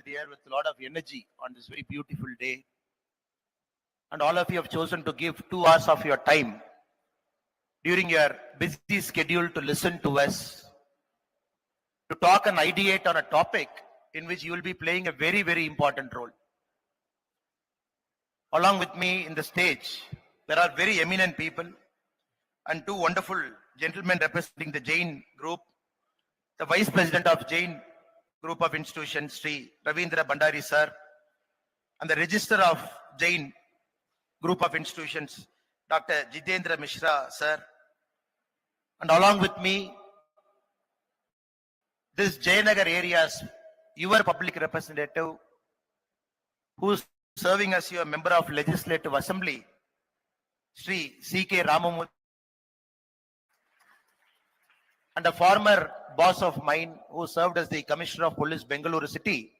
here with a lot of energy on this very beautiful day. And all of you have chosen to give 2 hours of your time during your busy schedule to listen to us, to talk and ideate on a topic in which you will be playing a very, very important role. Along with me in the stage, there are very eminent people and 2 wonderful gentlemen representing the Jain group, the Vice President of Jain Group of Institutions, Sri Ravindra Bhandari sir, and the Register of Jain Group of Institutions, Dr. Jitendra Mishra sir. And along with me, this Jayanagar area's your public representative, who's serving as your member of Legislative Assembly, Sri C.K. Ramamurthy, and a former boss of mine who served as the Commissioner of Police, Bengaluru City,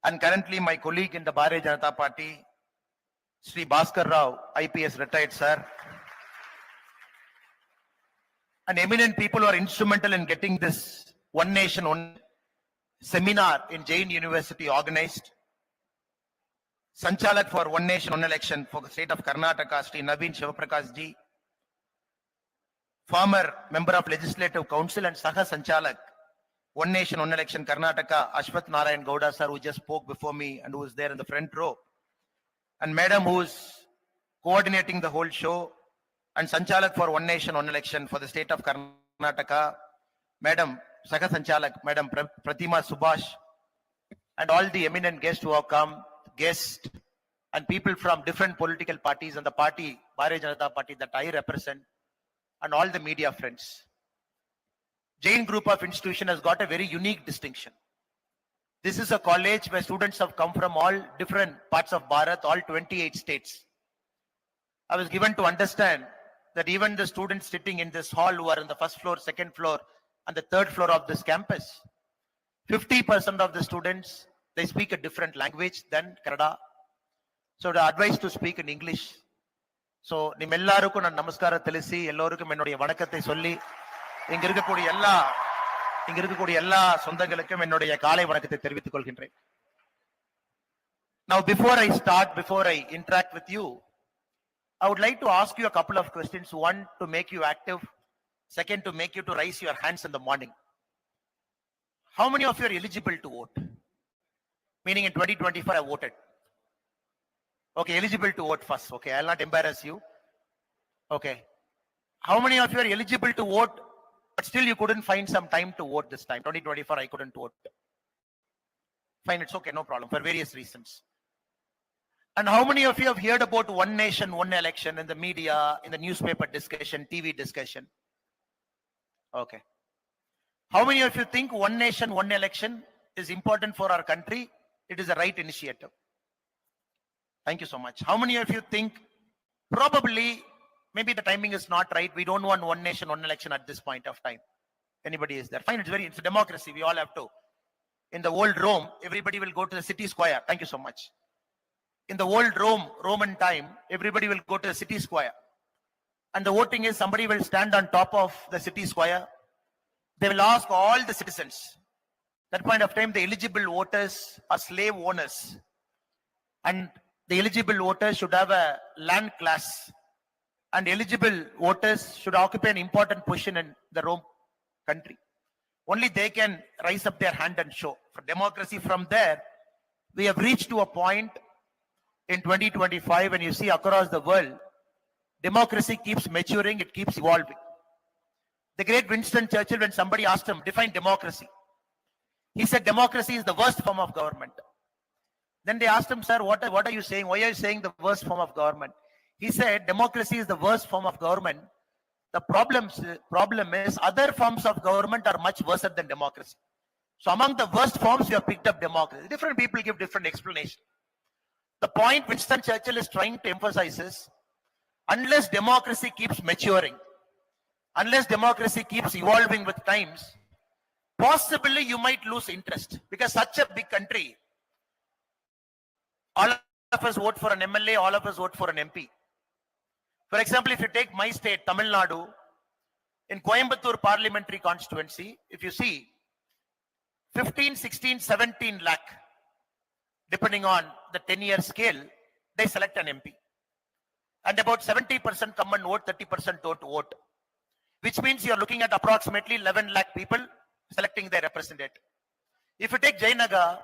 and currently my colleague in the Bharatiya Janata Party, Sri Bhaskar Rao, IPS retired sir, and eminent people who are instrumental in getting this One Nation, One seminar in Jain University organized. Sanchalak for One Nation, One Election for the state of Karnataka, Sri Naveen Shivaprakash ji, former member of Legislative Council and Saha Sanchalak, One Nation, One Election Karnataka, Ashwath Narayan Gowda sir, who just spoke before me and who is there in the front row, and madam who is coordinating the whole show, and Sanchalak for One Nation, One Election for the state of Karnataka, madam Saha Sanchalak, madam Pratima Subhash, and all the eminent guests who have come, guests and people from different political parties and the party, Bharatiya Janata Party that I represent, and all the media friends. Jain Group of Institution has got a very unique distinction. This is a college where students have come from all different parts of Bharat, all 28 states. I was given to understand that even the students sitting in this hall who are in the first floor, second floor, and the third floor of this campus, 50% of the students, they speak a different language than Kannada. So the advice to speak in English. So nimellarukum nan namaskara telisi ellorukum ennoda vanakathai solli inga irukkudiya ella sondangalukkum ennoda kaalai vanakathai therivithuk kolgindren. Now before I interact with you, I would like to ask you a couple of questions. One, to make you active. Second, to make you to raise your hands in the morning. How many of you are eligible to vote? Meaning in 2024 I voted. Okay, eligible to vote first. Okay, I'll not embarrass you. Okay. How many of you are eligible to vote, but still you couldn't find some time to vote this time? 2024 I couldn't vote. Fine, it's okay, no problem, for various reasons. And how many of you have heard about One Nation, One Election in the media, in the newspaper discussion, TV discussion? Okay. How many of you think One Nation, One Election is important for our country? It is a right initiative. Thank you so much. How many of you think probably maybe the timing is not right? We don't want One Nation, One Election at this point of time. Anybody is there? Fine, it's a democracy. We all have to. In the old Rome, everybody will go to the city square. Thank you so much. In the old Roman time, everybody will go to the city square. And the voting is somebody will stand on top of the city square. They will ask all the citizens. At that point of time, the eligible voters are slave owners. And the eligible voters should have a land class. And eligible voters should occupy an important position in the Rome country. Only they can raise up their hand and show. For democracy, from there, we have reached to a point in 2025 when you see across the world, democracy keeps maturing, it keeps evolving. The great Winston Churchill, when somebody asked him, define democracy, he said democracy is the worst form of government. Then they asked him, sir, what are you saying? Why are you saying the worst form of government? He said democracy is the worst form of government. The problem is other forms of government are much worse than democracy. So among the worst forms, you have picked up democracy. Different people give different explanations. The point Winston Churchill is trying to emphasize is, unless democracy keeps maturing, unless democracy keeps evolving with times, possibly you might lose interest, because such a big country, all of us vote for an MLA, all of us vote for an MP. For example, if you take my state, Tamil Nadu, in Coimbatore parliamentary constituency, if you see 15, 16, 17 lakh depending on the 10-year scale, they select an MP. And about 70% come and vote, 30% don't vote. Which means you're looking at approximately 11 lakh people selecting their representative. If you take Jayanagar,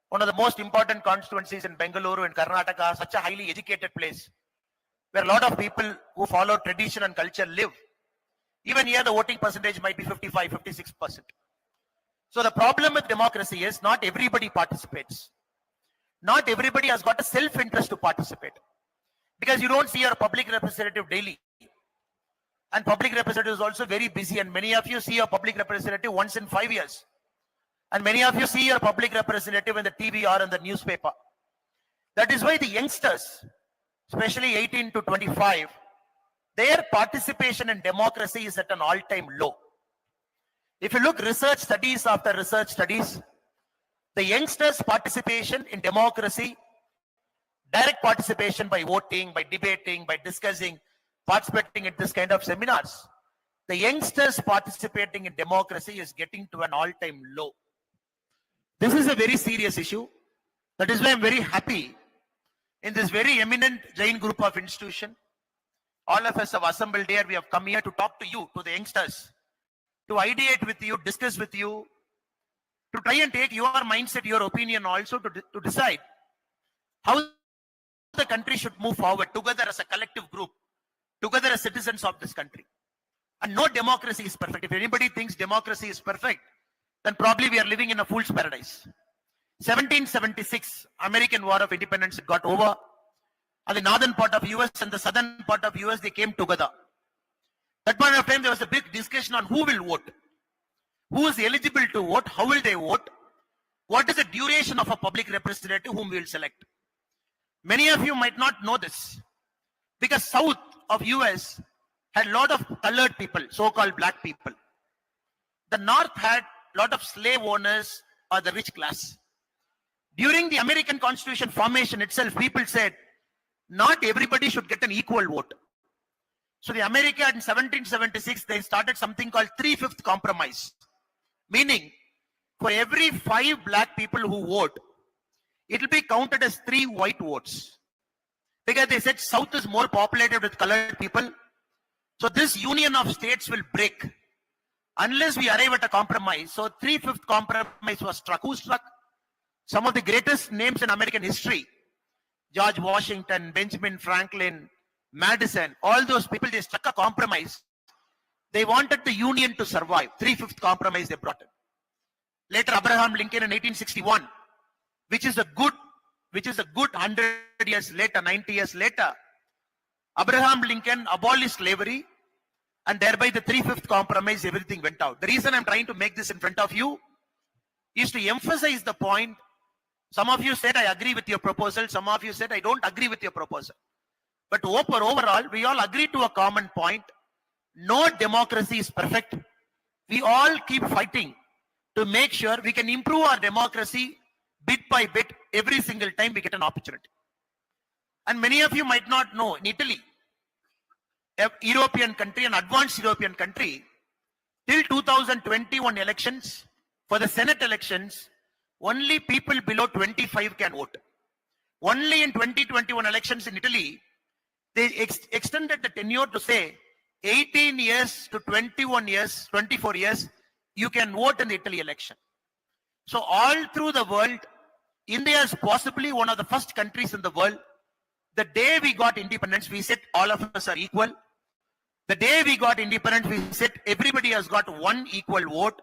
one of the most important constituencies in Bengaluru and Karnataka, such a highly educated place, where a lot of people who follow tradition and culture live. Even here, the voting percentage might be 55, 56%. So the problem with democracy is not everybody participates. Not everybody has got a self-interest to participate. Because you don't see your public representative daily. And public representative is also very busy, and many of you see your public representative once in 5 years. And many of you see your public representative in the TV or in the newspaper. That is why the youngsters, especially 18 to 25, their participation in democracy is at an all-time low. If you look research studies after research studies, the youngsters' participation in democracy, direct participation by voting, by debating, by discussing, participating in this kind of seminars, the youngsters participating in democracy is getting to an all-time low. This is a very serious issue. That is why I'm very happy in this very eminent Jain group of institution. All of us have assembled here. We have come here to talk to you, to the youngsters, to ideate with you, discuss with you, to try and take your mindset, your opinion also to decide how the country should move forward together as a collective group, together as citizens of this country. And no democracy is perfect. If anybody thinks democracy is perfect, then probably we are living in a fool's paradise. 1776, American War of Independence got over. And the northern part of US and the southern part of US, they came together. That point of time, there was a big discussion on who will vote. Who is eligible to vote? How will they vote? What is the duration of a public representative whom we will select? Many of you might not know this. Because south of US had a lot of colored people, so-called black people. The north had a lot of slave owners or the rich class. During the American Constitution formation itself, people said, not everybody should get an equal vote. So the America in 1776, they started something called 3/5 compromise. Meaning, for every 5 black people who vote, it will be counted as 3 white votes. Because they said South is more populated with colored people. So this union of states will break unless we arrive at a compromise. So 3/5 compromise was struck. Who struck? Some of the greatest names in American history. George Washington, Benjamin Franklin, Madison, all those people, they struck a compromise. They wanted the Union to survive. 3/5 compromise they brought in. Later, Abraham Lincoln in 1861, which is a good 100 years later, 90 years later, Abraham Lincoln abolished slavery, and thereby the 3/5 compromise, everything went out. The reason I'm trying to make this in front of you is to emphasize the point. Some of you said, I agree with your proposal. Some of you said, I don't agree with your proposal. But overall, we all agree to a common point. No democracy is perfect. We all keep fighting to make sure we can improve our democracy bit by bit every single time we get an opportunity. And many of you might not know, in Italy, a European country, an advanced European country, till 2021 elections, for the Senate elections, only people below 25 can vote. Only in 2021 elections in Italy, they extended the tenure to say 18 years to 21 years, 24 years, you can vote in the Italy election. So all through the world, India is possibly one of the first countries in the world. The day we got independence, we said all of us are equal. The day we got independence, we said everybody has got one equal vote.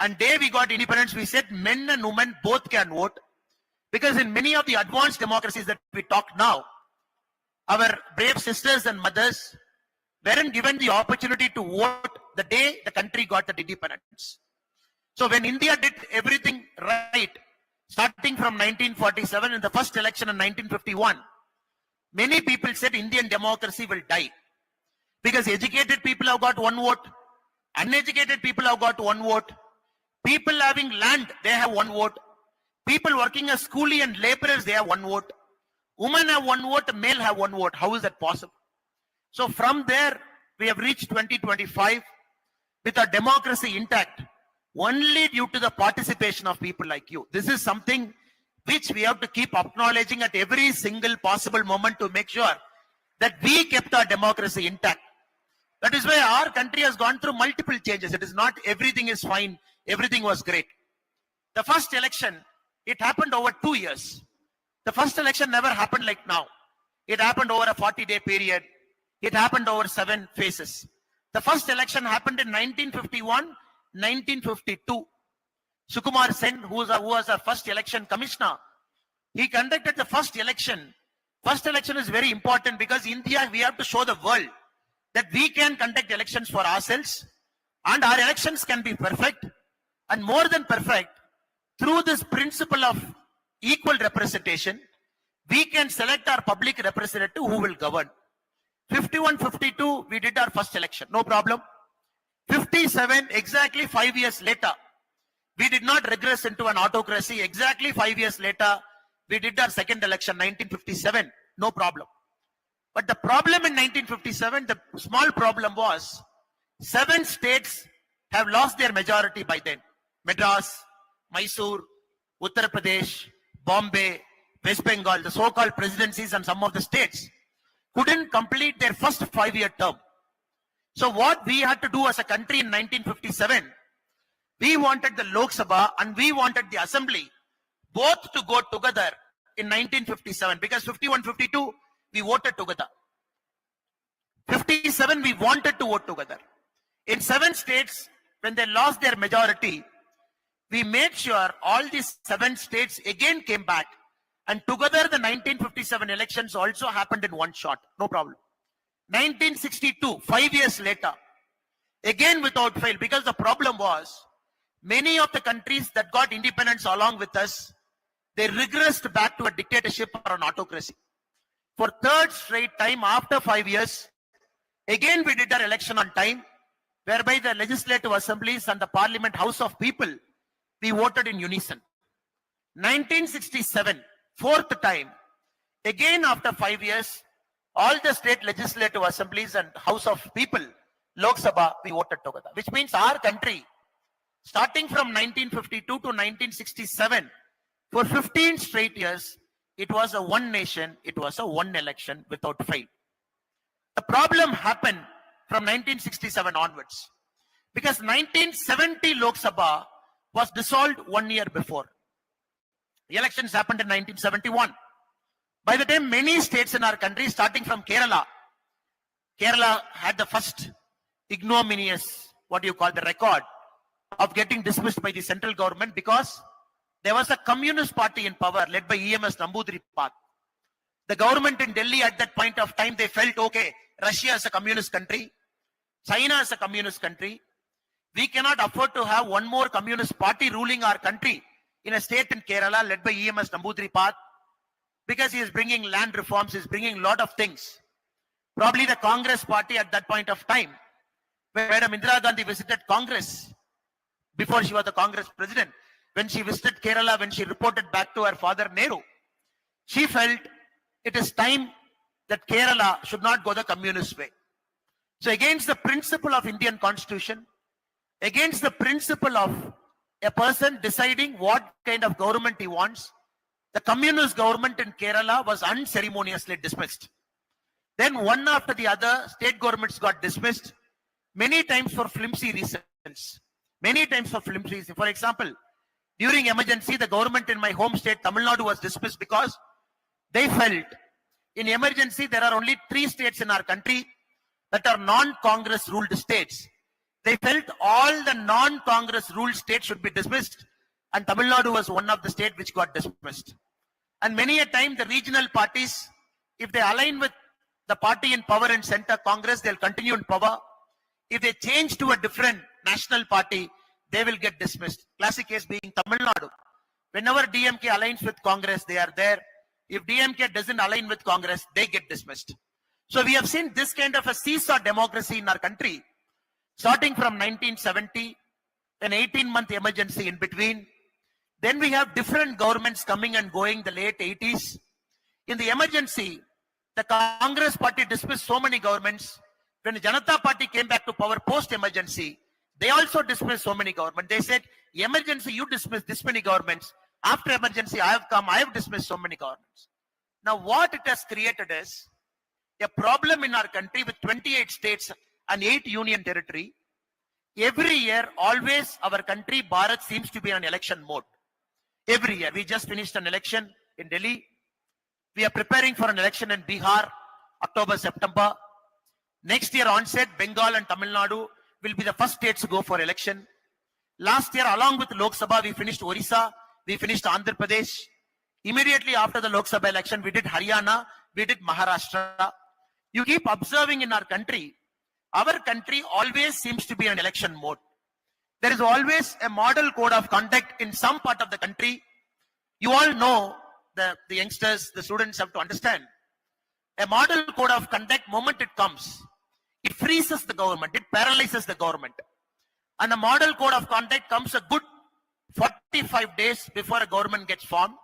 And day we got independence, we said men and women both can vote. Because in many of the advanced democracies that we talk now, our brave sisters and mothers weren't given the opportunity to vote the day the country got the independence. So when India did everything right, starting from 1947 in the first election in 1951, many people said Indian democracy will die. Because educated people have got one vote, uneducated people have got one vote, people having land, they have one vote, people working as coolie and laborers, they have one vote, women have one vote, male have one vote. How is that possible? So from there, we have reached 2025 with our democracy intact, only due to the participation of people like you. This is something which we have to keep acknowledging at every single possible moment to make sure that we kept our democracy intact. That is why our country has gone through multiple changes. It is not everything is fine, everything was great. The first election, it happened over 2 years. The first election never happened like now. It happened over a 40-day period. It happened over 7 phases. The first election happened in 1951, 1952. Sukumar Sen, who was our first election commissioner, he conducted the first election. First election is very important because India, we have to show the world that we can conduct elections for ourselves and our elections can be perfect and more than perfect. Through this principle of equal representation, we can select our public representative who will govern. 51, 52, we did our first election, no problem. 57, exactly 5 years later, we did not regress into an autocracy. Exactly 5 years later, we did our second election, 1957, no problem. But the problem in 1957, the small problem was 7 states have lost their majority by then. Madras, Mysore, Uttar Pradesh, Bombay, West Bengal, the so-called presidencies and some of the states couldn't complete their first 5-year term. So what we had to do as a country in 1957, we wanted the Lok Sabha and we wanted the Assembly both to go together in 1957 because 51, 52, we voted together. 57, we wanted to vote together. In 7 states, when they lost their majority, we made sure all these 7 states again came back and together the 1957 elections also happened in one shot, no problem. 1962, 5 years later, again without fail, because the problem was many of the countries that got independence along with us, they regressed back to a dictatorship or an autocracy. For 3rd straight time after 5 years, again we did our election on time, whereby the legislative assemblies and the parliament house of people, we voted in unison. 1967, 4th time, again after 5 years, all the state legislative assemblies and house of people, Lok Sabha, we voted together. Which means our country, starting from 1952 to 1967, for 15 straight years, it was a one nation, it was a one election without fail. The problem happened from 1967 onwards. Because 1970 Lok Sabha was dissolved 1 year before. The elections happened in 1971. By the time many states in our country, starting from Kerala had the first ignominious, the record of getting dismissed by the central government because there was a communist party in power led by EMS Namboodiripad. The government in Delhi at that point of time, they felt, okay, Russia is a communist country, China is a communist country. We cannot afford to have one more communist party ruling our country in a state in Kerala led by EMS Namboodiripad because he is bringing land reforms, he is bringing a lot of things. Probably the Congress party at that point of time, where Madam Indira Gandhi visited Congress before she was the Congress president, when she visited Kerala, when she reported back to her father Nehru, she felt it is time that Kerala should not go the communist way. So against the principle of Indian Constitution, against the principle of a person deciding what kind of government he wants, the communist government in Kerala was unceremoniously dismissed. Then one after the other, state governments got dismissed, many times for flimsy reasons. Many times for flimsy reasons. For example, during emergency, the government in my home state, Tamil Nadu, was dismissed because they felt in emergency, there are only 3 states in our country that are non-Congress ruled states. They felt all the non-Congress ruled states should be dismissed, and Tamil Nadu was one of the states which got dismissed. And many a time the regional parties, if they align with the party in power in center Congress, they'll continue in power. If they change to a different national party, they will get dismissed. Classic case being Tamil Nadu. Whenever DMK aligns with Congress, they are there. If DMK doesn't align with Congress, they get dismissed. So we have seen this kind of a seesaw democracy in our country, starting from 1970, an 18-month emergency in between. Then we have different governments coming and going, the late 80s. In the emergency, the Congress party dismissed so many governments. When the Janata party came back to power post-emergency, they also dismissed so many governments. They said, emergency, you dismiss this many governments. After emergency, I have come, I have dismissed so many governments. Now, what it has created is a problem in our country with 28 states and 8 union territory. Every year, always our country, Bharat, seems to be in an election mode. Every year. We just finished an election in Delhi. We are preparing for an election in Bihar, October, September. Next year onset, Bengal and Tamil Nadu will be the first states to go for election. Last year, along with Lok Sabha, we finished Orissa, we finished Andhra Pradesh. Immediately after the Lok Sabha election, we did Haryana, we did Maharashtra. You keep observing in our country always seems to be in election mode. There is always a model code of conduct in some part of the country. You all know, the youngsters, the students have to understand. A model code of conduct, moment it comes, it freezes the government, it paralyzes the government. And a model code of conduct comes a good 45 days before a government gets formed,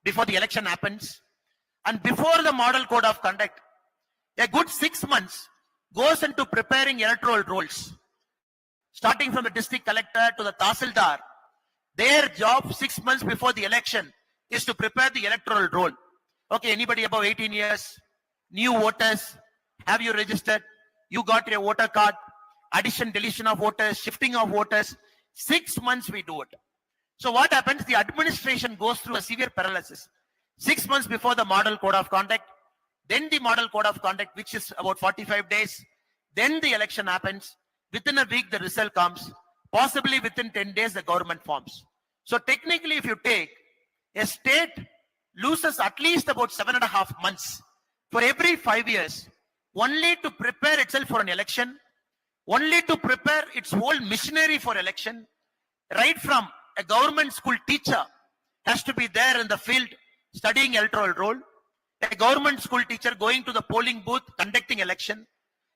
before the election happens. And before the model code of conduct, a good 6 months goes into preparing electoral rolls. Starting from the district collector to the tahsildar, their job 6 months before the election is to prepare the electoral roll. Okay, anybody above 18 years, new voters, have you registered? You got your voter card, addition, deletion of voters, shifting of voters. 6 months we do it. So what happens? The administration goes through a severe paralysis. 6 months before the model code of conduct, then the model code of conduct, which is about 45 days. Then the election happens. Within a week, the result comes. Possibly within 10 days, the government forms. So technically, if you take, a state loses at least about 7.5 months for every 5 years, only to prepare itself for an election, only to prepare its whole machinery for election. Right from a government school teacher has to be there in the field studying electoral roll, a government school teacher going to the polling booth conducting election,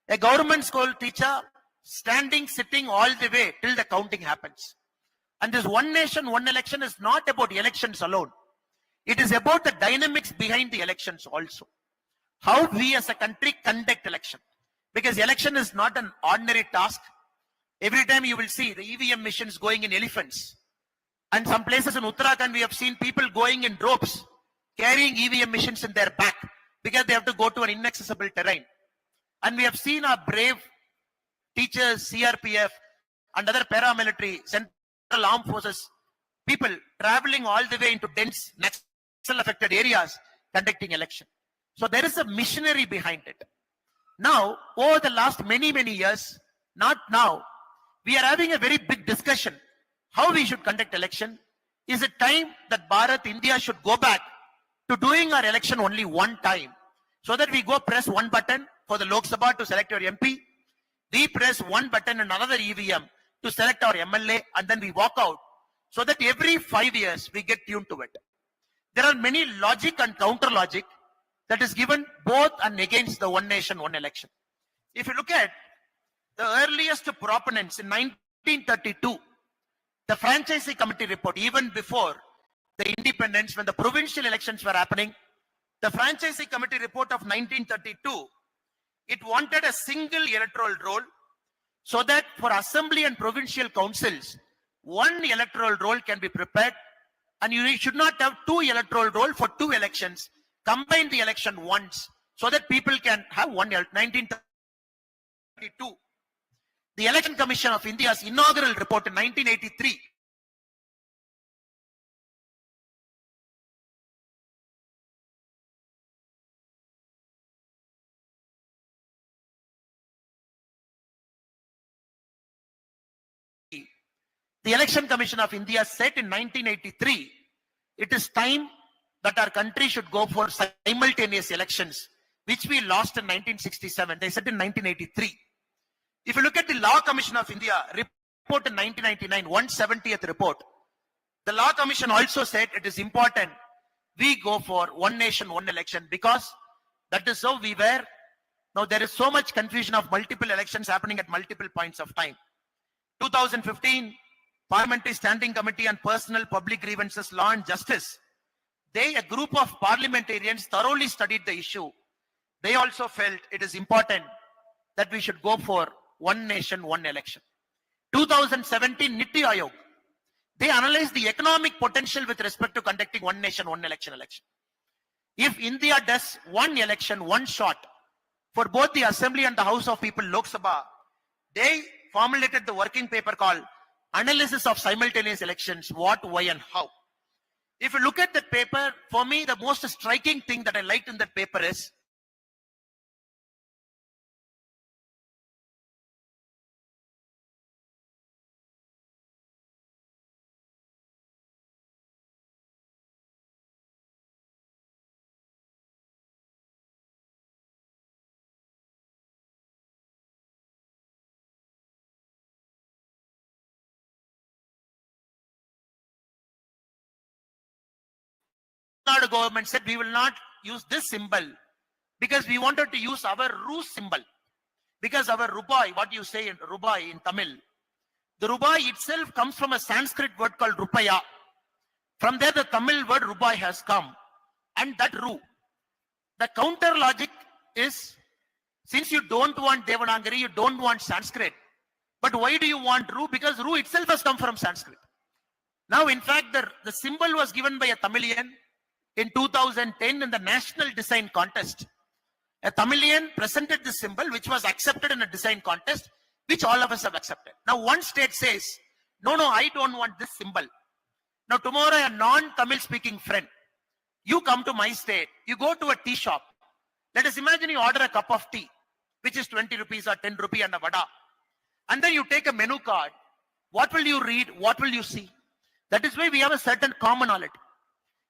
a government school teacher standing, sitting all the way till the counting happens. And this one nation, one election is not about elections alone. It is about the dynamics behind the elections also. How we as a country conduct election. Because election is not an ordinary task. Every time you will see the EVM machines going in elephants. And some places in Uttarakhand, we have seen people going in ropes, carrying EVM machines in their back because they have to go to an inaccessible terrain. And we have seen our brave teachers, CRPF, and other paramilitary, central armed forces, people traveling all the way into dense, Naxal-affected areas, conducting election. So there is a machinery behind it. Now, over the last many years, not now, we are having a very big discussion how we should conduct election. Is it time that Bharat, India should go back to doing our election only one time, so that we go press one button for the Lok Sabha to select your MP, we press one button and another EVM to select our MLA, and then we walk out, so that every 5 years we get tuned to it. There are many logic and counter logic that is given both and against the one nation, one election. If you look at the earliest proponents in 1932, the franchisee committee report, even before the independence, when the provincial elections were happening, the franchisee committee report of 1932, it wanted a single electoral roll, so that for assembly and provincial councils, one electoral roll can be prepared, and you should not have two electoral roll for two elections. Combine the election once, so that people can have one. 1932, the Election Commission of India's inaugural report in 1983. The Election Commission of India said in 1983, it is time that our country should go for simultaneous elections, which we lost in 1967. They said in 1983. If you look at the Law Commission of India report in 1999, 170th report, the Law Commission also said it is important we go for one nation, one election, because that is how we were. Now there is so much confusion of multiple elections happening at multiple points of time. 2015, Parliamentary Standing Committee on Personal Public Grievances, Law and Justice, a group of parliamentarians thoroughly studied the issue. They also felt it is important that we should go for one nation, one election. 2017 Niti Aayog, They analyze the economic potential with respect to conducting one nation, one election. If India does one election, one shot for both the Assembly and the House of People, Lok Sabha, they formulated the working paper called Analysis of Simultaneous Elections, What, Why and How. If you look at that paper, for me, the most striking thing that I liked in that paper is the government said we will not use this symbol because we wanted to use our Ru symbol. Because our Rubai, what you say in Rubai in Tamil, the Rubai itself comes from a Sanskrit word called Rupaya. From there, the Tamil word Rubai has come. And that Ru. The counter logic is, since you don't want Devanagari, you don't want Sanskrit. But why do you want Ru? Because Ru itself has come from Sanskrit. Now, in fact, the symbol was given by a Tamilian in 2010 in the National Design Contest. A Tamilian presented this symbol, which was accepted in a design contest, which all of us have accepted. Now, one state says, no, I don't want this symbol. Now, tomorrow, a non-Tamil speaking friend, you come to my state, you go to a tea shop. Let us imagine you order a cup of tea, which is 20 rupees or 10 rupees and a vada. And then you take a menu card. What will you read? What will you see? That is why we have a certain commonality.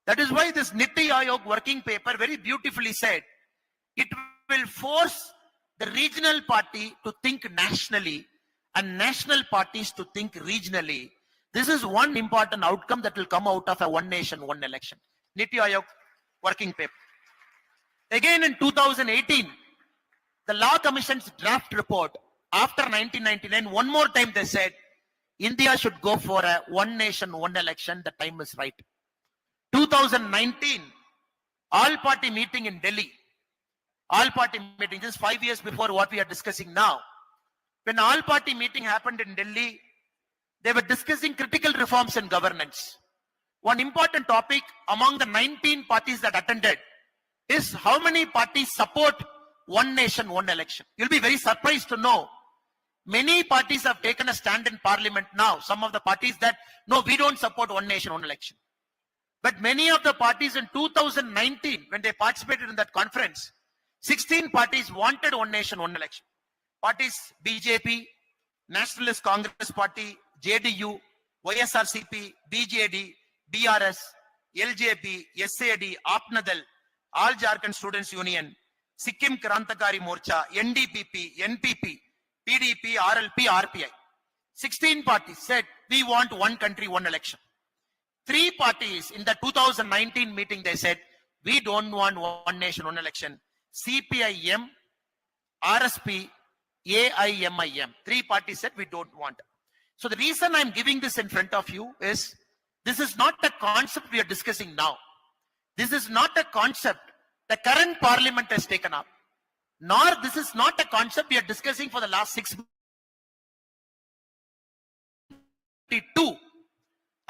That is why this Niti Aayog working paper very beautifully said, it will force the regional party to think nationally and national parties to think regionally. This is one important outcome that will come out of a one nation, one election. Niti Aayog working paper. Again in 2018, the Law Commission's draft report after 1999, one more time they said, India should go for a one nation, one election. The time is right. 2019, all party meeting in Delhi. All party meeting, just 5 years before what we are discussing now. When all party meeting happened in Delhi, they were discussing critical reforms in governance. One important topic among the 19 parties that attended is how many parties support one nation, one election. You'll be very surprised to know many parties have taken a stand in parliament now. Some of the parties that, no, we don't support one nation, one election. But many of the parties in 2019, when they participated in that conference, 16 parties wanted one nation, one election. Parties BJP, Nationalist Congress Party, JDU, YSRCP, BJD, BRS, LJP, SAD, APNADAL, All Jharkhand Students Union, Sikkim Krantakari Morcha, NDPP, NPP, PDP, RLP, RPI. 16 parties said, we want one country, one election. 3 parties in the 2019 meeting, they said, we don't want one nation, one election. CPIM, RSP, AIMIM. 3 parties said we don't want. So the reason I'm giving this in front of you is, this is not a concept we are discussing now. This is not a concept the current parliament has taken up. Nor this is not a concept we are discussing for the last 6 months.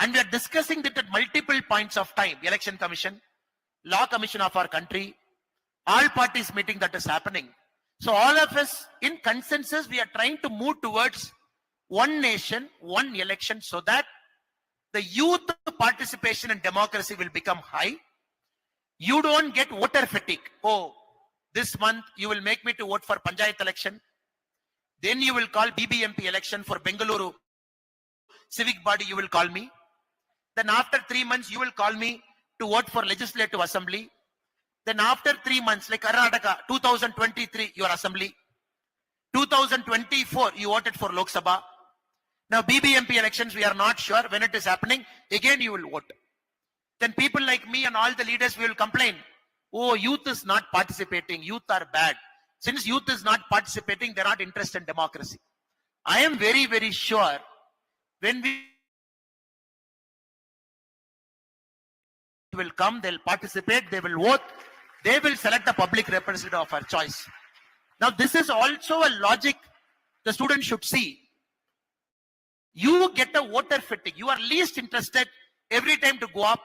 And we are discussing it at multiple points of time. Election Commission, Law Commission of our country, all parties meeting that is happening. So all of us in consensus, we are trying to move towards one nation, one election, so that the youth participation in democracy will become high. You don't get voter fatigue. Oh, this month you will make me to vote for Panchayat election. Then you will call BBMP election for Bengaluru civic body, you will call me. Then after 3 months, you will call me to vote for Legislative Assembly. Then after 3 months, like Karnataka, 2023, your assembly. 2024, you voted for Lok Sabha. Now BBMP elections, we are not sure when it is happening. Again, you will vote. Then people like me and all the leaders will complain. Oh, youth is not participating. Youth are bad. Since youth is not participating, they're not interested in democracy. I am very, very sure when we will come, they'll participate, they will vote, they will select the public representative of our choice. Now, this is also a logic the student should see. You get a voter fatigue. You are least interested every time to go up,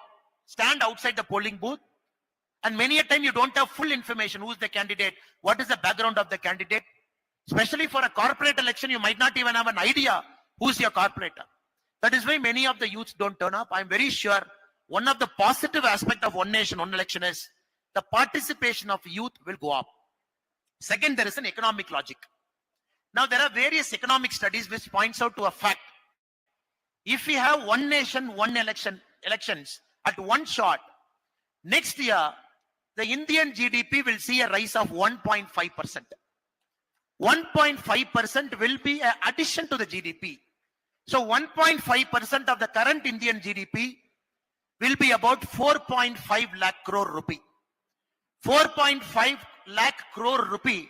stand outside the polling booth, and many a time you don't have full information. Who's the candidate? What is the background of the candidate? Especially for a corporate election, you might not even have an idea who's your corporator. That is why many of the youths don't turn up. I'm very sure one of the positive aspects of one nation, one election is the participation of youth will go up. Second, there is an economic logic. Now, there are various economic studies which points out to a fact. If we have one nation, one elections at one shot, next year, the Indian GDP will see a rise of 1.5%. 1.5% will be an addition to the GDP. So 1.5% of the current Indian GDP will be about 4.5 lakh crore rupee. 4.5 lakh crore rupee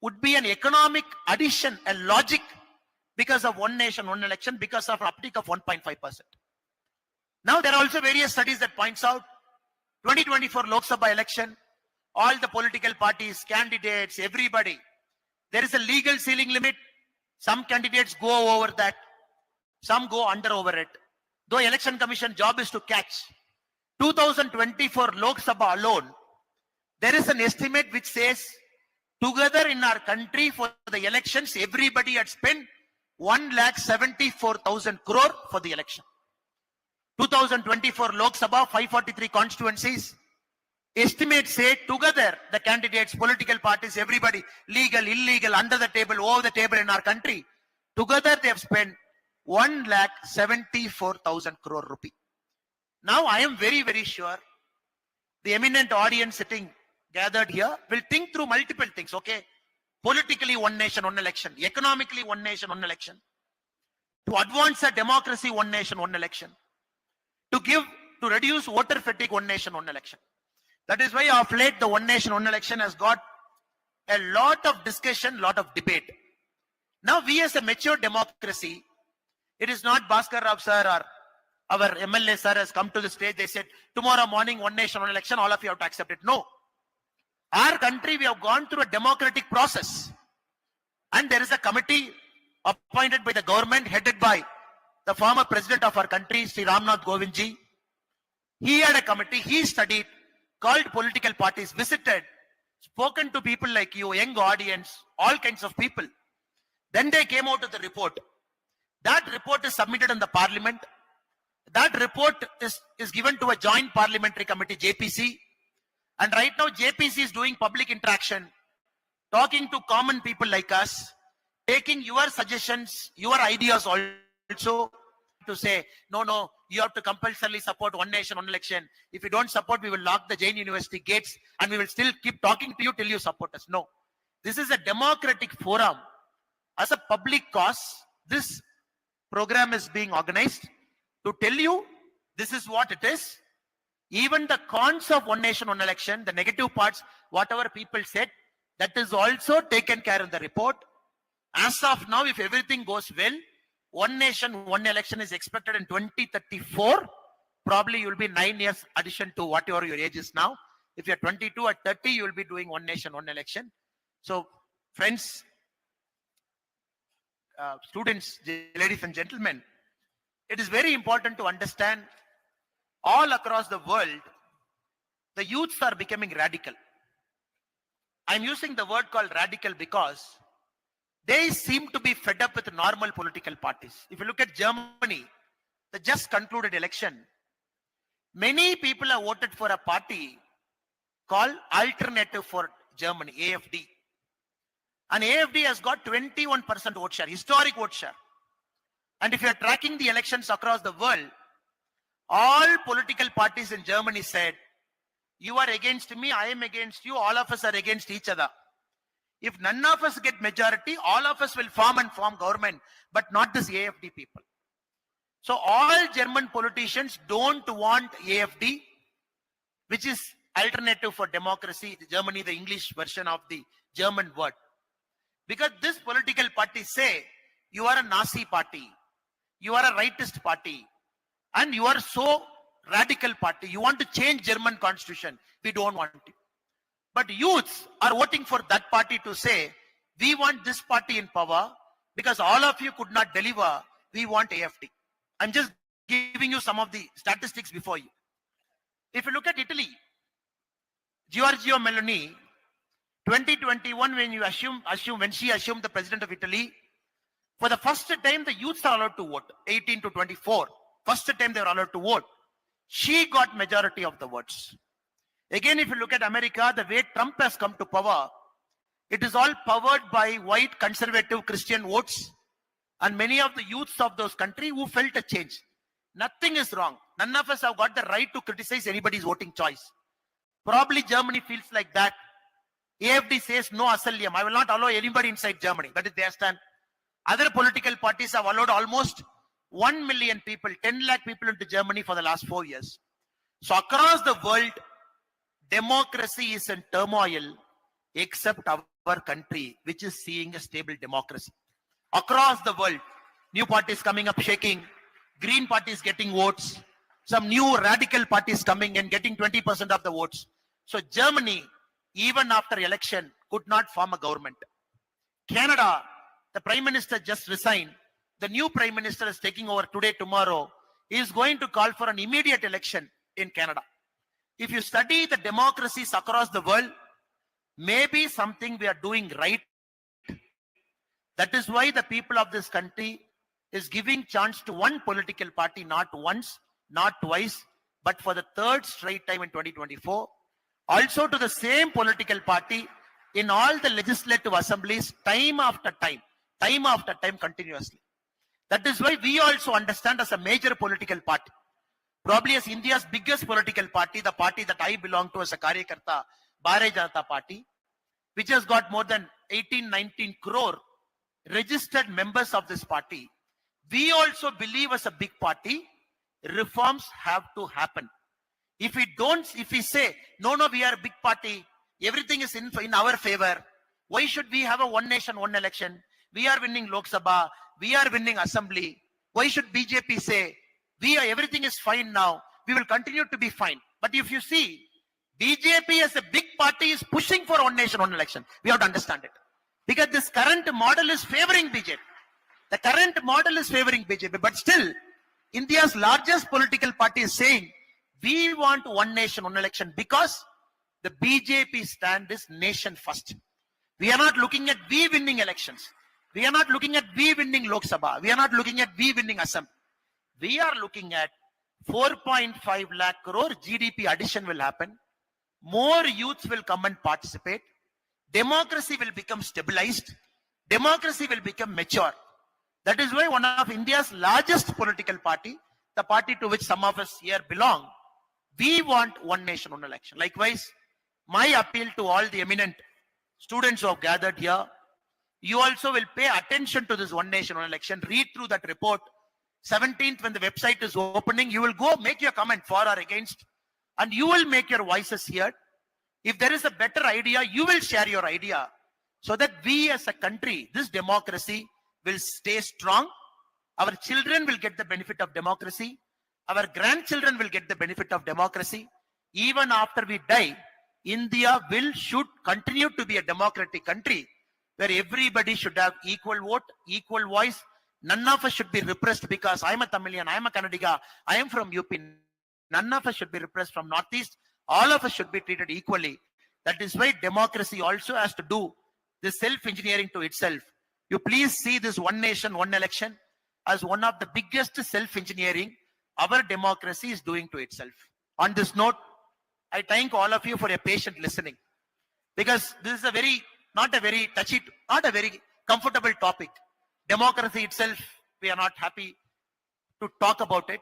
would be an economic addition, a logic, because of one nation, one election, because of an uptick of 1.5%. Now, there are also various studies that points out 2024 Lok Sabha election, all the political parties, candidates, everybody, there is a legal ceiling limit. Some candidates go over that. Some go under over it. Though election commission job is to catch. 2024 Lok Sabha alone, there is an estimate which says together in our country for the elections, everybody had spent 1,74,000 crore for the election. 2024 Lok Sabha, 543 constituencies. Estimates say together the candidates, political parties, everybody, legal, illegal, under the table, over the table in our country, together they have spent 1,74,000 crore rupee. Now I am very, very sure the eminent audience sitting gathered here will think through multiple things, okay? Politically, one nation, one election. Economically, one nation, one election. To advance a democracy, one nation, one election. To reduce voter fatigue, one nation, one election. That is why of late the one nation, one election has got a lot of discussion, lot of debate. Now we as a mature democracy, it is not Bhaskar Rao sir or our MLA sir has come to the stage, they said, tomorrow morning, one nation, one election, all of you have to accept it. No. Our country, we have gone through a democratic process. And there is a committee appointed by the government, headed by the former president of our country, Sri Ramnath Govindji. He had a committee, he studied, called political parties, visited, spoken to people like you, young audience, all kinds of people. Then they came out with the report. That report is submitted in the parliament. That report is given to a joint parliamentary committee, JPC. And right now, JPC is doing public interaction, talking to common people like us, taking your suggestions, your ideas also to say, no, you have to compulsorily support one nation, one election. If you don't support, we will lock the Jain University gates and we will still keep talking to you till you support us. No. This is a democratic forum. As a public cause, this program is being organized to tell you this is what it is. Even the cons of one nation, one election, the negative parts, whatever people said, that is also taken care in the report. As of now, if everything goes well, one nation, one election is expected in 2034. Probably you will be 9 years addition to whatever your age is now. If you're 22 or 30, you will be doing one nation, one election. So, friends, students, ladies and gentlemen, it is very important to understand all across the world, the youths are becoming radical. I'm using the word called radical because they seem to be fed up with normal political parties. If you look at Germany, the just concluded election, many people have voted for a party called Alternative for Germany, AFD. And AFD has got 21% vote share, historic vote share. And if you're tracking the elections across the world, all political parties in Germany said, you are against me, I am against you, all of us are against each other. If none of us get majority, all of us will form government, but not this AFD people. So all German politicians don't want AFD, which is Alternative for Democracy, Germany, the English version of the German word. Because this political party say, you are a Nazi party, you are a rightist party, and you are so radical party. You want to change German constitution. We don't want it. But youths are voting for that party to say, we want this party in power because all of you could not deliver. we want AFD. I'm just giving you some of the statistics before you. If you look at Italy, Giorgio Meloni, 2021, when you when she assumed the president of Italy, for the first time the youths are allowed to vote, 18 to 24. First time they were allowed to vote. She got majority of the votes. Again, if you look at America, the way Trump has come to power, it is all powered by white conservative Christian votes and many of the youths of those countries who felt a change. Nothing is wrong. None of us have got the right to criticize anybody's voting choice. Probably Germany feels like that. AFD says no asylum. I will not allow anybody inside Germany. That is their stand. Other political parties have allowed almost 1 million people, 10 lakh people into Germany for the last 4 years. So across the world, democracy is in turmoil, except our country, which is seeing a stable democracy. Across the world, new parties coming up shaking, green parties getting votes, some new radical parties coming and getting 20% of the votes. So Germany, even after election, could not form a government. Canada, the prime minister just resigned. The new prime minister is taking over today, tomorrow. He is going to call for an immediate election in Canada. If you study the democracies across the world, maybe something we are doing right. That is why the people of this country is giving chance to one political party, not once, not twice, but for the third straight time in 2024. Also to the same political party in all the legislative assemblies, time after time continuously. That is why we also understand as a major political party, probably as India's biggest political party, the party that I belong to as a Karyakarta, Bharatiya Janata Party, which has got more than 18-19 crore registered members of this party. We also believe as a big party, reforms have to happen. If we say, no, we are a big party, everything is in our favor, why should we have a one nation, one election? We are winning Lok Sabha, we are winning Assembly. Why should BJP say, everything is fine now, we will continue to be fine? But if you see, BJP as a big party is pushing for one nation, one election. We have to understand it. Because this current model is favoring BJP. The current model is favoring BJP. But still, India's largest political party is saying, we want one nation, one election, because the BJP stand is nation first. We are not looking at we winning elections. We are not looking at we winning Lok Sabha. We are not looking at we winning Assam. We are looking at 4.5 lakh crore GDP addition will happen. More youths will come and participate. Democracy will become stabilized. Democracy will become mature. That is why one of India's largest political party, the party to which some of us here belong, we want one nation, one election. Likewise, my appeal to all the eminent students who have gathered here, you also will pay attention to this one nation, one election. Read through that report. 17th, when the website is opening, you will go make your comment for or against, and you will make your voices heard. If there is a better idea, you will share your idea, so that we as a country, this democracy will stay strong. Our children will get the benefit of democracy. Our grandchildren will get the benefit of democracy. Even after we die, India should continue to be a democratic country where everybody should have equal vote, equal voice. None of us should be repressed because I am a Tamilian, I am a Kannadiga, I am from UP. None of us should be repressed from Northeast. All of us should be treated equally. That is why democracy also has to do this self-engineering to itself. You please see this one nation, one election as one of the biggest self-engineering our democracy is doing to itself. On this note, I thank all of you for your patient listening, because this is not a very touchy, not a very comfortable topic. Democracy itself, we are not happy to talk about it,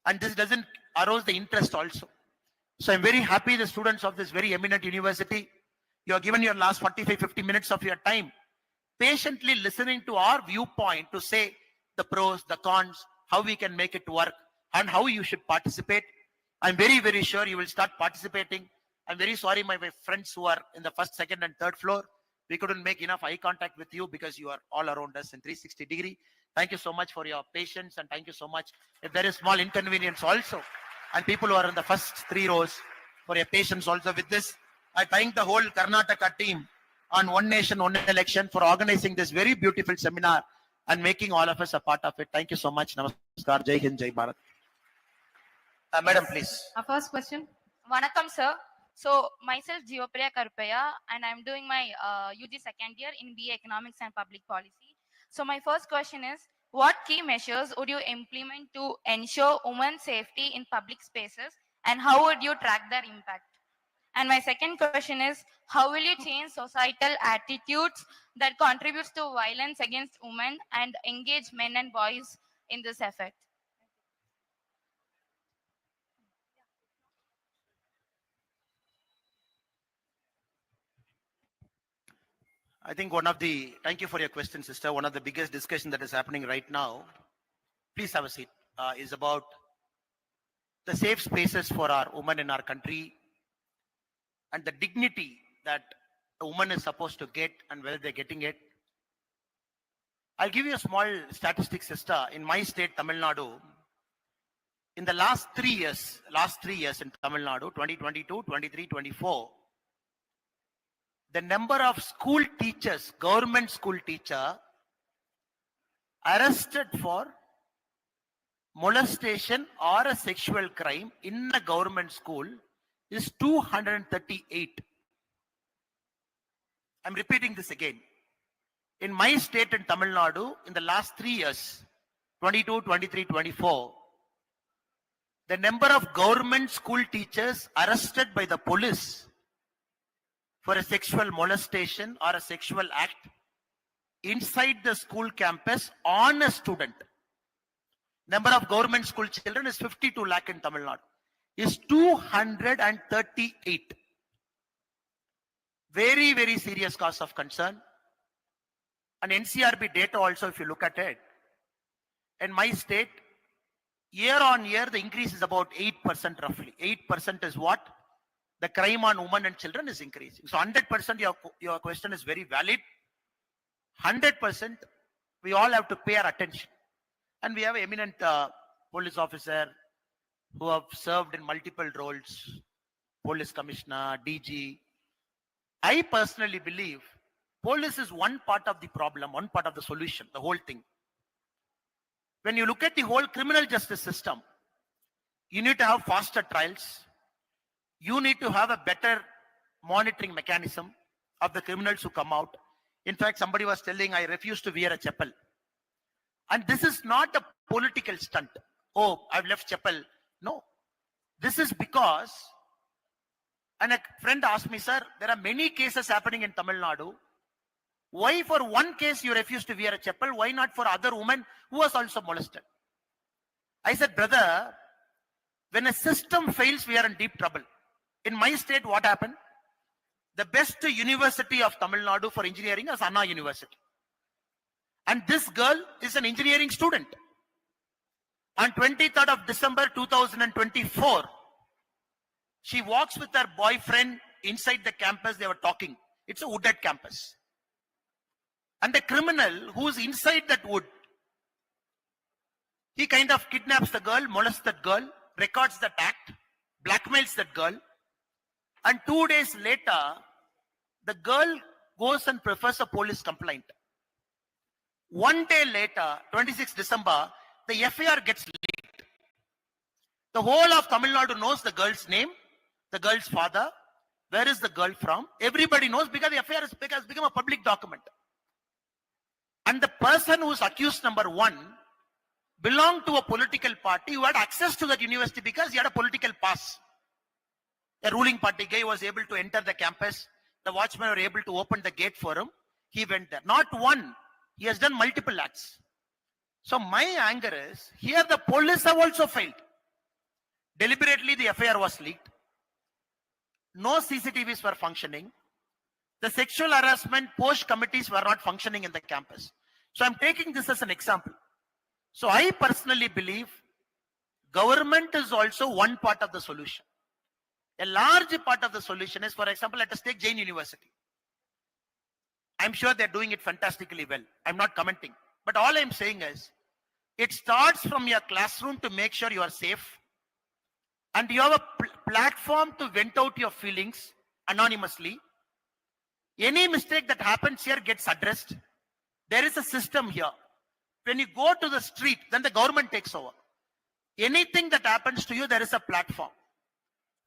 and this doesn't arouse the interest also. So I'm very happy the students of this very eminent university, you have given your last 45-50 minutes of your time patiently listening to our viewpoint to say the pros, the cons, how we can make it work, and how you should participate. I'm very, very sure you will start participating. I'm very sorry, my friends who are in the first, second, and third floor. We couldn't make enough eye contact with you because you are all around us in 360 degree. Thank you so much for your patience, and thank you so much. If there is small inconvenience also, and people who are in the first 3 rows, for your patience also with this. I thank the whole Karnataka team on One Nation, One Election for organizing this very beautiful seminar. and making all of us a part of it. Thank you so much. Namaskar. Jai Hind, Jai Bharat. Madam, please. Our first question. Vanakkam, sir. So, myself, Geopriya Karpaya, and I'm doing my UG second year in BA Economics and Public Policy. So, my first question is, what key measures would you implement to ensure women's safety in public spaces, and how would you track their impact? And my second question is, how will you change societal attitudes that contributes to violence against women and engage men and boys in this effect? I think thank you for your question, sister. One of the biggest discussion that is happening right now, please have a seat, is about the safe spaces for our women in our country and the dignity that a woman is supposed to get and whether they're getting it. I'll give you a small statistic, sister. In my state, Tamil Nadu, in the last 3 years in Tamil Nadu, 2022, 23, 24, the number of school teachers, government school teacher, arrested for molestation or a sexual crime in a government school is 238. I'm repeating this again. In my state in Tamil Nadu, in the last 3 years, 22, 23, 24, the number of government school teachers arrested by the police for a sexual molestation or a sexual act inside the school campus on a student. Number of government school children is 52 lakh in Tamil Nadu, is 238. Very, very serious cause of concern. And NCRB data also, if you look at it, in my state, year on year, the increase is about 8% roughly. 8% is what? The crime on women and children is increasing. So 100% your question is very valid. 100% we all have to pay our attention. And we have an eminent police officer who have served in multiple roles, police commissioner, DG. I personally believe police is one part of the problem, one part of the solution, the whole thing. When you look at the whole criminal justice system, you need to have faster trials. You need to have a better monitoring mechanism of the criminals who come out. In fact, somebody was telling, I refuse to wear a chapel. And this is not a political stunt. Oh, I've left chapel. No. This is because, and a friend asked me, sir, there are many cases happening in Tamil Nadu. Why for one case you refuse to wear a chapel? Why not for other women who was also molested? I said, brother, when a system fails, we are in deep trouble. In my state, what happened? The best university of Tamil Nadu for engineering is Anna University. And this girl is an engineering student. On 23rd of December 2024, she walks with her boyfriend inside the campus. They were talking. It's a wooded campus. And the criminal who's inside that wood, he kind of kidnaps the girl, molests that girl, records that act, blackmails that girl. And 2 days later, the girl goes and prefers a police complaint. 1 day later, 26 December, the FIR gets leaked. The whole of Tamil Nadu knows the girl's name, the girl's father, where is the girl from. Everybody knows because the FIR has become a public document. And the person who's accused number 1 belonged to a political party who had access to that university because he had a political pass. A ruling party guy was able to enter the campus. The watchmen were able to open the gate for him. He went there. Not one. He has done multiple acts. So my anger is, here the police have also failed. Deliberately the FIR was leaked. No CCTVs were functioning. The sexual harassment post committees were not functioning in the campus. So I'm taking this as an example. So I personally believe government is also one part of the solution. A large part of the solution is, for example, let us take Jain University. I'm sure they're doing it fantastically well. I'm not commenting. But all I'm saying is, it starts from your classroom to make sure you are safe. And you have a platform to vent out your feelings anonymously. Any mistake that happens here gets addressed. There is a system here. When you go to the street, then the government takes over. Anything that happens to you, there is a platform.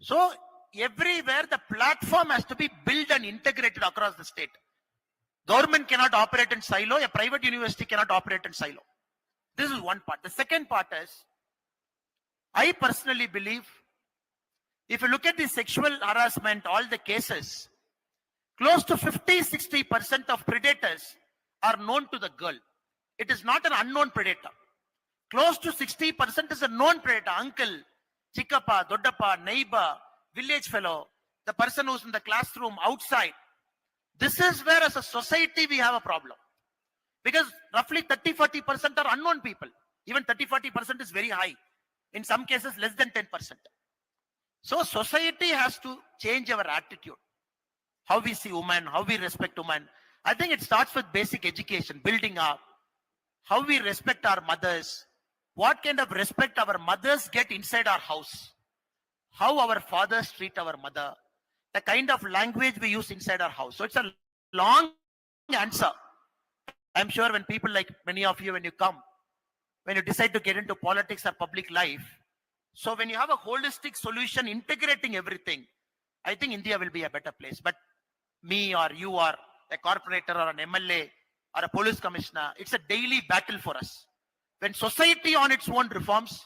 So everywhere the platform has to be built and integrated across the state. Government cannot operate in silo. A private university cannot operate in silo. This is one part. The second part is, I personally believe, if you look at the sexual harassment, all the cases, close to 50-60% of predators are known to the girl. It is not an unknown predator. Close to 60% is a known predator. Uncle, Chikappa, Doddappa, neighbor, village fellow, the person who's in the classroom, outside. This is where as a society we have a problem. Because roughly 30-40% are unknown people. Even 30-40% is very high. In some cases, less than 10%. So society has to change our attitude. How we see women, how we respect women. I think it starts with basic education, building up. How we respect our mothers. What kind of respect our mothers get inside our house. How our fathers treat our mother. The kind of language we use inside our house. So it's a long answer. I'm sure when people like many of you, when you come, when you decide to get into politics or public life, so when you have a holistic solution integrating everything, I think India will be a better place. But me or you or a corporator or an MLA or a police commissioner, it's a daily battle for us. When society on its own reforms,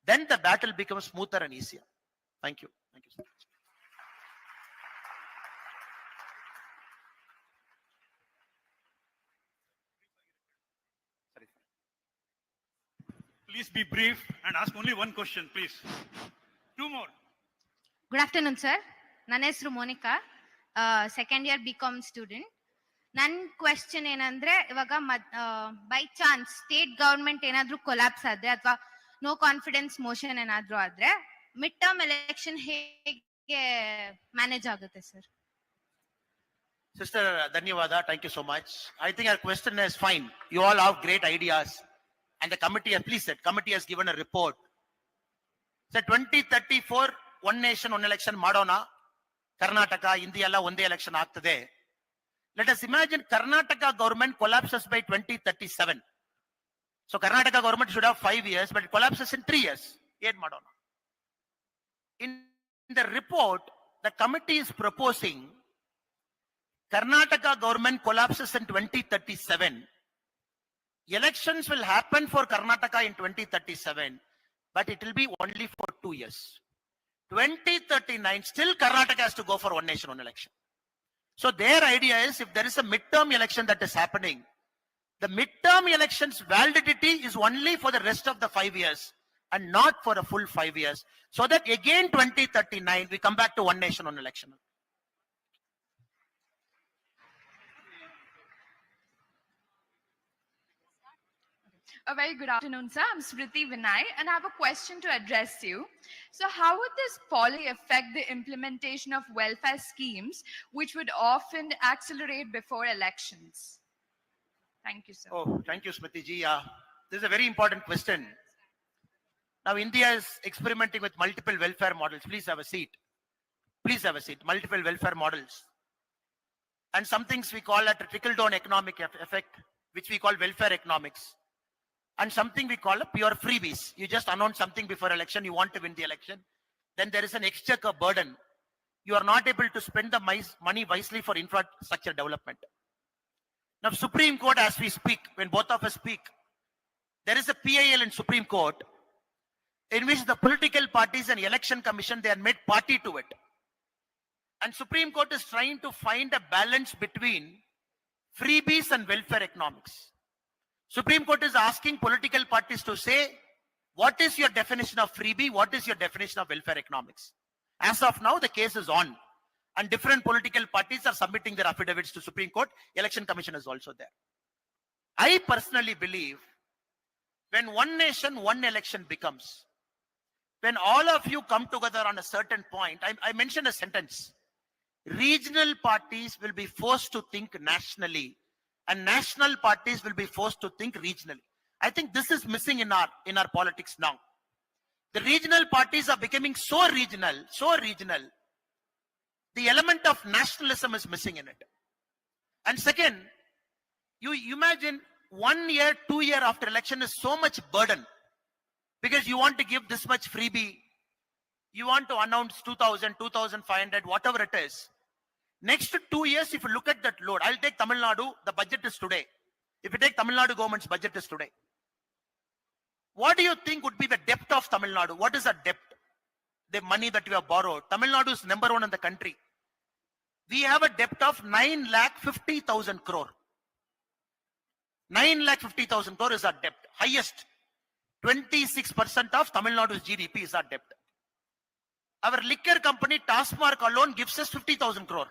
then the battle becomes smoother and easier. Thank you. Thank you so much. Please be brief and ask only one question, please. Two more. Good afternoon, sir. ನನ್ನ ಹೆಸರು Monika, second year BCom student. ನನ್ನ question ಏನಂದ್ರೆ, ಇವಾಗ by chance state government ಏನಾದ್ರೂ collapse ಆದ್ರೆ ಅಥವಾ no confidence motion ಏನಾದ್ರೂ ಆದ್ರೆ ಮಿಡ್ ಟರ್ಮ್ ಎಲೆಕ್ಷನ್ ಹೇಗೆ ಮ್ಯಾನೇಜ್ ಆಗುತ್ತೆ sir? Sister, Dhanyavada, thank you so much. I think our question is fine. You all have great ideas. And the committee, please said, committee has given a report. So 2034, one nation, one election, Madonna, Karnataka, India, one day election after there. Let us imagine Karnataka government collapses by 2037. So Karnataka government should have 5 years, but it collapses in 3 years. Yet Madonna. In the report, the committee is proposing Karnataka government collapses in 2037. Elections will happen for Karnataka in 2037, but it will be only for 2 years. 2039, still Karnataka has to go for one nation, one election. So their idea is, if there is a midterm election that is happening, the midterm election's validity is only for the rest of the 5 years and not for a full 5 years. So that again 2039, we come back to one nation, one election. A very good afternoon, sir. I'm Smriti Vinay, and I have a question to address you. So how would this policy affect the implementation of welfare schemes, which would often accelerate before elections? Thank you, sir. Oh, thank you, Smriti ji. This is a very important question. Now, India is experimenting with multiple welfare models. Please have a seat. Please have a seat. Multiple welfare models. And some things we call a trickle-down economic effect, which we call welfare economics. And something we call a pure freebies. You just announce something before election, you want to win the election. Then there is an exchequer burden. You are not able to spend the money wisely for infrastructure development. Now, Supreme Court, as we speak, when both of us speak, there is a PIL in Supreme Court in which the political parties and election commission, they are made party to it. And Supreme Court is trying to find a balance between freebies and welfare economics. Supreme Court is asking political parties to say, what is your definition of freebie? What is your definition of welfare economics? As of now, the case is on. And different political parties are submitting their affidavits to Supreme Court. Election Commission is also there. I personally believe when one nation, one election becomes, when all of you come together on a certain point, I mentioned a sentence. Regional parties will be forced to think nationally, and national parties will be forced to think regionally. I think this is missing in our politics now. The regional parties are becoming so regional. The element of nationalism is missing in it. And second, you imagine 1 year, 2 year after election is so much burden because you want to give this much freebie. You want to announce 2,000, 2,500, whatever it is. Next 2 years, if you look at that load, I'll take Tamil Nadu, the budget is today. If you take Tamil Nadu government's budget is today. What do you think would be the depth of Tamil Nadu? What is the depth? The money that we have borrowed. Tamil Nadu is number 1 in the country. We have a debt of 9,50,000 crore. 9,50,000 crore is our debt. Highest. 26% of Tamil Nadu's GDP is our debt. Our liquor company, Taskmark alone, gives us 50,000 crore.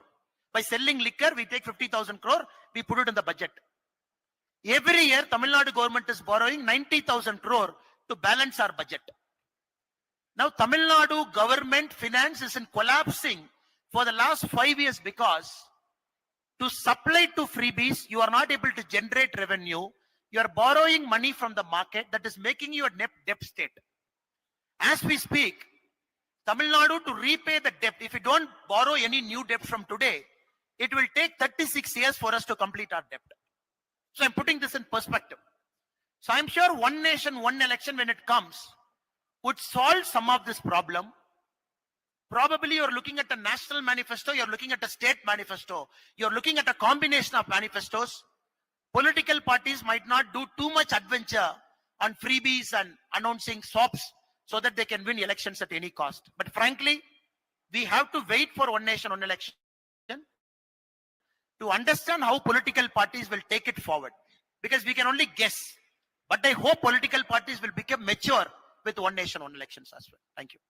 By selling liquor, we take 50,000 crore, we put it in the budget. Every year, Tamil Nadu government is borrowing 90,000 crore to balance our budget. Now, Tamil Nadu government finance is in collapsing for the last 5 years because to supply to freebies, you are not able to generate revenue. You are borrowing money from the market that is making you a net debt state. As we speak, Tamil Nadu to repay the debt, if you don't borrow any new debt from today, it will take 36 years for us to complete our debt. So I'm putting this in perspective. So I'm sure one nation, one election when it comes would solve some of this problem. Probably you're looking at a national manifesto, you're looking at a state manifesto, you're looking at a combination of manifestos. Political parties might not do too much adventure on freebies and announcing swaps so that they can win elections at any cost. But frankly, we have to wait for one nation, one election to understand how political parties will take it forward. Because we can only guess. But I hope political parties will become mature with one nation, one elections as well. Thank you.